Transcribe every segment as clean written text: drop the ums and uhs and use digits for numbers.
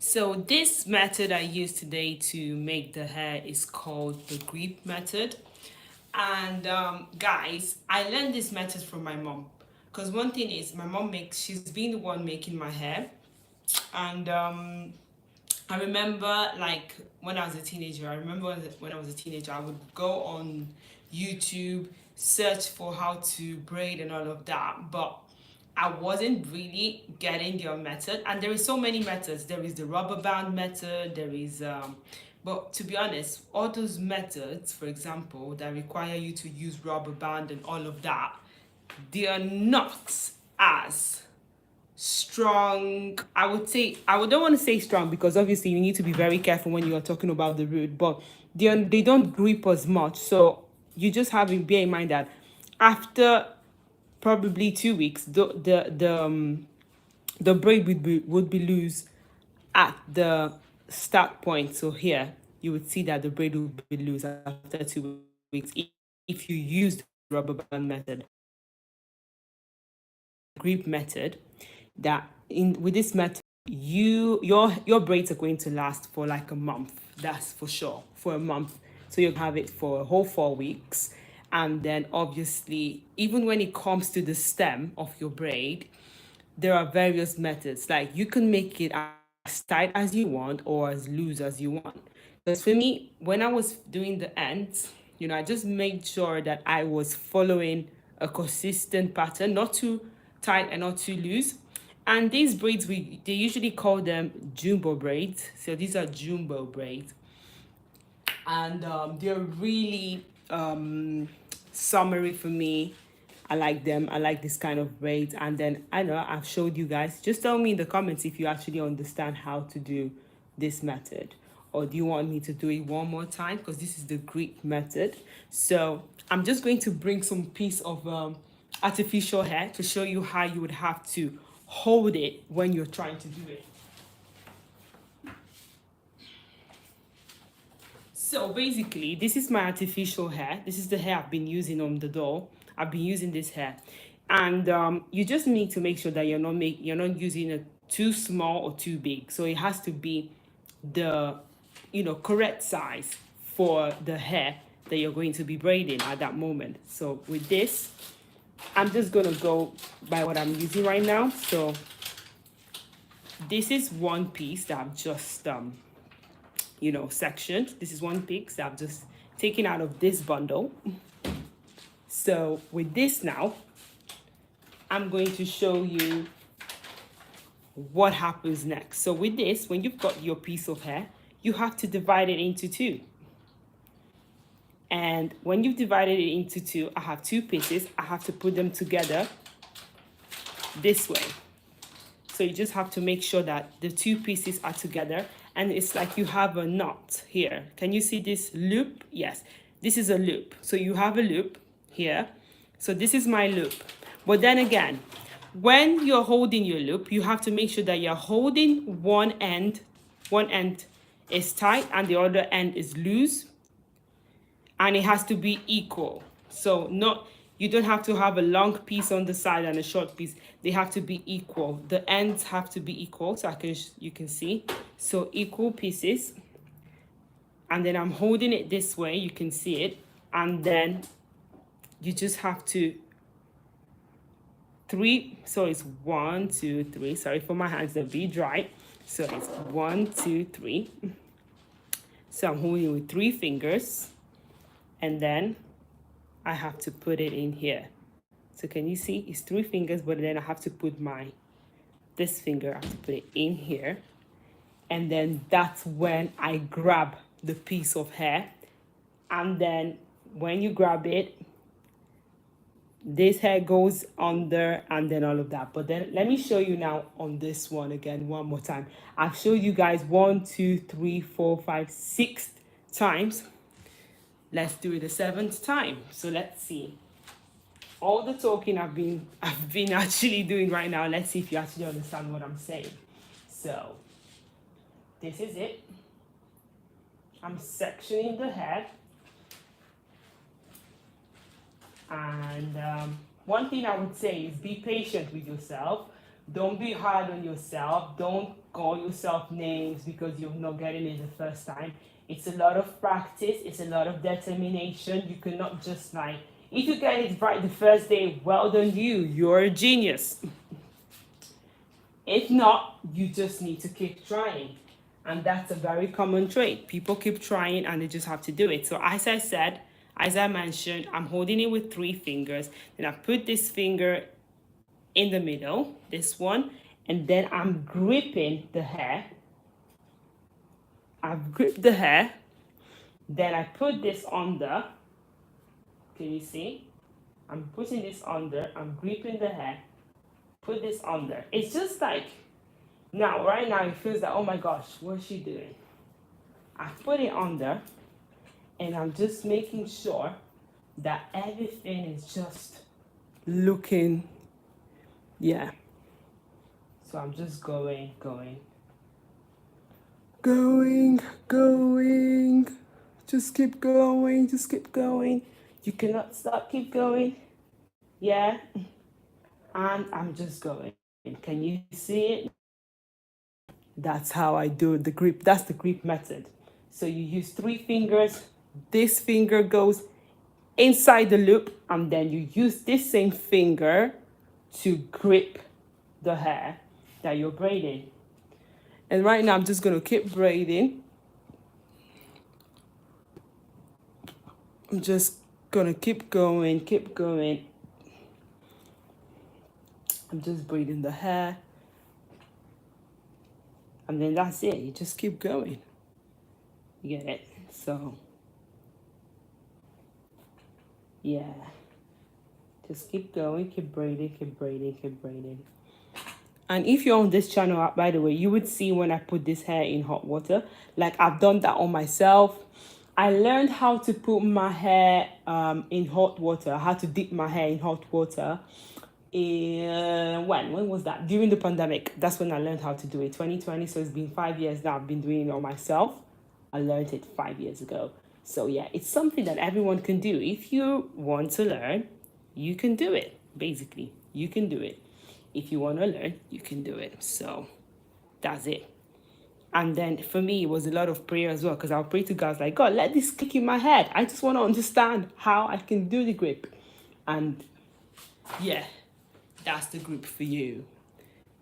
So this method I use today to make the hair is called the grip method. And guys, I learned this method from my mom. Because one thing is, my mom she's been the one making my hair. And I remember, like, when I was a teenager, when I was a teenager, I would go on YouTube, search for how to braid and all of that. But I wasn't really getting their method. And there is so many methods. There is the rubber band method. But to be honest, all those methods, for example, that require you to use rubber band and all of that, they are not as strong. I would say, don't want to say strong, because obviously you need to be very careful when you are talking about the root, but they don't grip as much. So you just have to bear in mind that after probably 2 weeks, the braid would be loose at the start point. So here you would see that the braid will be loose after 2 weeks if you use the rubber band method. Grip method, that in with this method, your braids are going to last for like a month. That's for sure, for a month. So you have it for a whole 4 weeks. And then obviously, even when it comes to the stem of your braid, there are various methods. Like, you can make it as tight as you want or as loose as you want. Because for me, when I was doing the ends, I just made sure that I was following a consistent pattern, not too tight and not too loose. And these braids, they usually call them jumbo braids. So these are jumbo braids. And they're really summery for me. I like them. I like this kind of braids. And then I know I've showed you guys. Just tell me in the comments if you actually understand how to do this method, or do you want me to do it one more time, because this is the Greek method. So I'm just going to bring some piece of artificial hair to show you how you would have to hold it when you're trying to do it. So basically, this is my artificial hair. This is the hair I've been using on the doll. I've been using this hair, and you just need to make sure that you're not using it too small or too big. So it has to be the correct size for the hair that you're going to be braiding at that moment. So with this, I'm just gonna go by what I'm using right now. So this is one piece that I've just sectioned. This is one piece that I've just taken out of this bundle. So with this now, I'm going to show you what happens next. So with this, when you've got your piece of hair, you have to divide it into two. And when you've divided it into two, I have two pieces. I have to put them together this way. So you just have to make sure that the two pieces are together. And it's like you have a knot here. Can you see this loop? Yes, this is a loop. So you have a loop here. So this is my loop. But then again, when you're holding your loop, you have to make sure that you're holding one end is tight and the other end is loose. And it has to be equal. So you don't have to have a long piece on the side and a short piece. They have to be equal. The ends have to be equal, so you can see. So equal pieces. And then I'm holding it this way, you can see it. And then you just have to so it's 1, 2, 3. Sorry for my hands, they'll be dry. So it's 1, 2, 3. So I'm holding with 3 fingers. And then I have to put it in here. So can you see? It's 3 fingers, but then I have to put this finger, I have to put it in here. And then that's when I grab the piece of hair. And then when you grab it, this hair goes under and then all of that. But then let me show you now on this one again, one more time. I've showed you guys 1, 2, 3, 4, 5, 6 times. Let's do it a 7th time. So let's see. All the talking I've been actually doing right now. Let's see if you actually understand what I'm saying. So this is it. I'm sectioning the hair. And one thing I would say is be patient with yourself. Don't be hard on yourself. Don't call yourself names because you're not getting it the first time. It's a lot of practice, it's a lot of determination. You cannot just like, if you get it right the first day, well done you, you're a genius. If not, you just need to keep trying. And that's a very common trait. People keep trying and they just have to do it. So as I said, as I mentioned, I'm holding it with 3 fingers. Then I put this finger in the middle, this one, and then I'm gripping the hair. I've gripped the hair. Then I put this under. Can you see? I'm putting this under. I'm gripping the hair. Put this under. It's just like, now, right now, it feels like, oh my gosh, what's she doing? I put it under, and I'm just making sure that everything is just looking, yeah. So I'm just going. Just keep going. You cannot stop, keep going. Yeah. And I'm just going. Can you see it? That's how I do the grip. That's the grip method. So you use 3 fingers. This finger goes inside the loop, and then you use this same finger to grip the hair that you're braiding. And right now I'm just going to keep braiding. I'm just going to keep going. I'm just braiding the hair. And then that's it. You just keep going. You get it? So, yeah. Just keep going, keep braiding. And if you're on this channel, by the way, you would see when I put this hair in hot water. Like, I've done that on myself. I learned how to put my hair in hot water, how to dip my hair in hot water. When was that? During the pandemic. That's when I learned how to do it. 2020, so it's been 5 years now. I've been doing it on myself. I learned it 5 years ago. So yeah, it's something that everyone can do. If you want to learn, you can do it. Basically, you can do it. If you want to learn, you can do it. So that's it. And then for me, it was a lot of prayer as well, because I'll pray to God, like, God, let this click in my head. I just want to understand how I can do the grip. And yeah, that's the grip for you.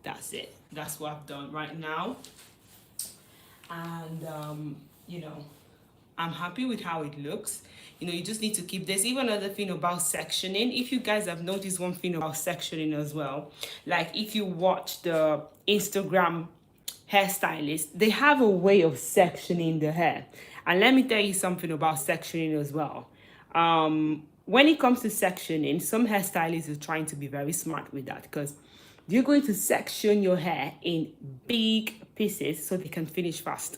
That's it. That's what I've done right now. And, you know, I'm happy with how it looks. You know, you just need to keep, there's even another thing about sectioning. If you guys have noticed one thing about sectioning as well, like if you watch the Instagram hairstylists, they have a way of sectioning the hair. And let me tell you something about sectioning as well. When it comes to sectioning, some hairstylists are trying to be very smart with that, because you're going to section your hair in big pieces so they can finish fast.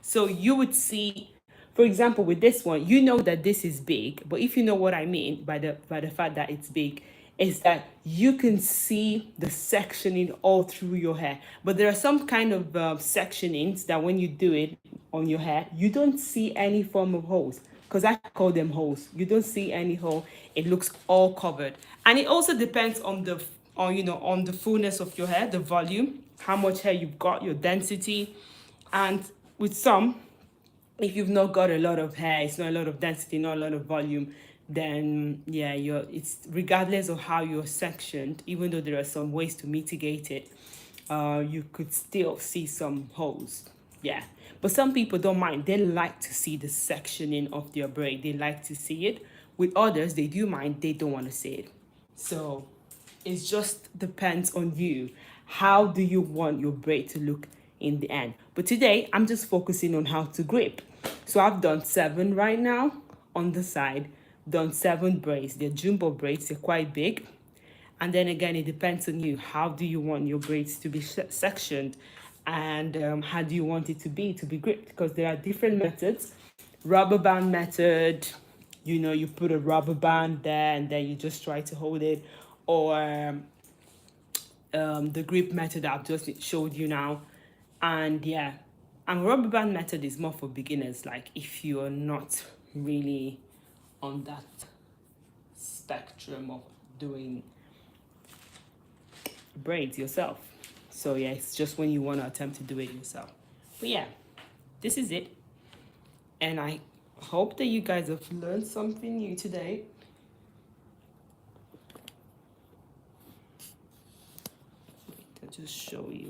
So you would see, for example, with this one, you know that this is big, but if you know what I mean by the fact that it's big, is that you can see the sectioning all through your hair. But there are some kind of sectionings that when you do it on your hair, you don't see any form of holes, because I call them holes. You don't see any hole. It looks all covered. And it also depends on the fullness of your hair, the volume, how much hair you've got, your density. And with some, if you've not got a lot of hair, it's not a lot of density, not a lot of volume, then yeah, it's regardless of how you're sectioned, even though there are some ways to mitigate it, you could still see some holes. Yeah, but some people don't mind. They like to see the sectioning of their braid. They like to see it. With others, they do mind. They don't want to see it. So it just depends on you. How do you want your braid to look in the end? But today, I'm just focusing on how to grip. So I've done 7 right now on the side. Done 7 braids. They're jumbo braids. They're quite big. And then again, it depends on you. How do you want your braids to be sectioned? And how do you want it to be gripped? Because there are different methods. Rubber band method, you know, you put a rubber band there and then you just try to hold it. Or the grip method I've just showed you now. And yeah, and rubber band method is more for beginners, like if you're not really on that spectrum of doing braids yourself. So yeah, it's just when you want to attempt to do it yourself. But yeah, this is it. And I hope that you guys have learned something new today. Wait, I'll just show you.